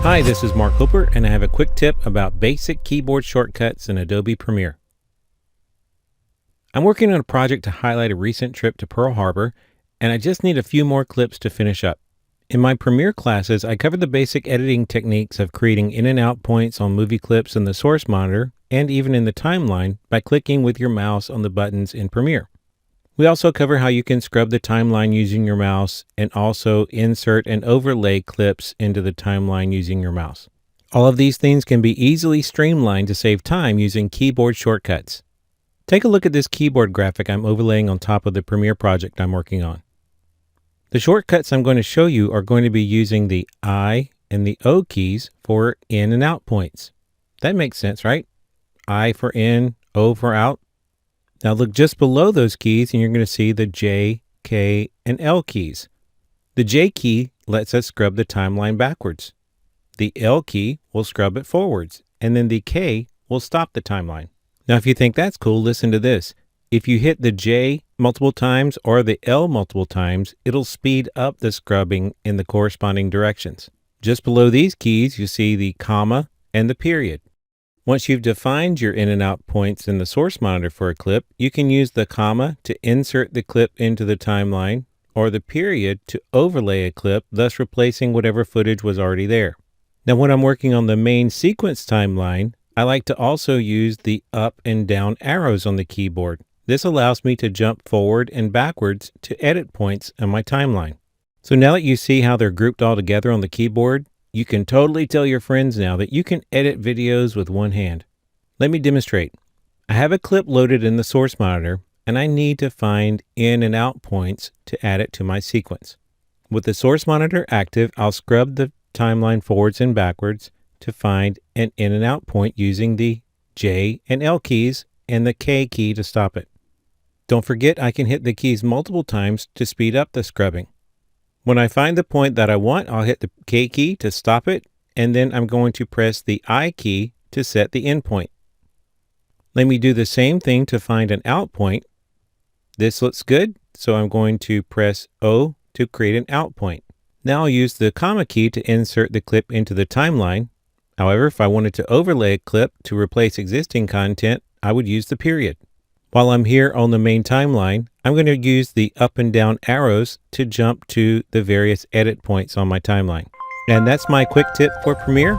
Hi, this is Mark Hooper, and I have a quick tip about basic keyboard shortcuts in Adobe Premiere. I'm working on a project to highlight a recent trip to Pearl Harbor, and I just need a few more clips to finish up. In my Premiere classes, I covered the basic editing techniques of creating in and out points on movie clips in the source monitor and even in the timeline by clicking with your mouse on the buttons in Premiere. We also cover how you can scrub the timeline using your mouse and also insert and overlay clips into the timeline using your mouse. All of these things can be easily streamlined to save time using keyboard shortcuts. Take a look at this keyboard graphic I'm overlaying on top of the Premiere project I'm working on. The shortcuts I'm going to show you are going to be using the I and the O keys for in and out points. That makes sense, right? I for in, O for out. Now look just below those keys and you're going to see the J, K, and L keys. The J key lets us scrub the timeline backwards. The L key will scrub it forwards, and then the K will stop the timeline. Now if you think that's cool, listen to this. If you hit the J multiple times or the L multiple times, it'll speed up the scrubbing in the corresponding directions. Just below these keys, you see the comma and the period. Once you've defined your in and out points in the source monitor for a clip, you can use the comma to insert the clip into the timeline or the period to overlay a clip, thus replacing whatever footage was already there. Now when I'm working on the main sequence timeline, I like to also use the up and down arrows on the keyboard. This allows me to jump forward and backwards to edit points on my timeline. So now that you see how they're grouped all together on the keyboard, you can totally tell your friends now that you can edit videos with one hand. Let me demonstrate. I have a clip loaded in the source monitor, and I need to find in and out points to add it to my sequence. With the source monitor active, I'll scrub the timeline forwards and backwards to find an in and out point using the J and L keys and the K key to stop it. Don't forget I can hit the keys multiple times to speed up the scrubbing. When I find the point that I want, I'll hit the K key to stop it, and then I'm going to press the I key to set the in point. Let me do the same thing to find an out point. This looks good, so I'm going to press O to create an out point. Now I'll use the comma key to insert the clip into the timeline. However, if I wanted to overlay a clip to replace existing content, I would use the period. While I'm here on the main timeline, I'm going to use the up and down arrows to jump to the various edit points on my timeline. And that's my quick tip for Premiere.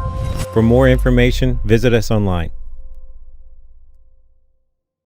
For more information, visit us online.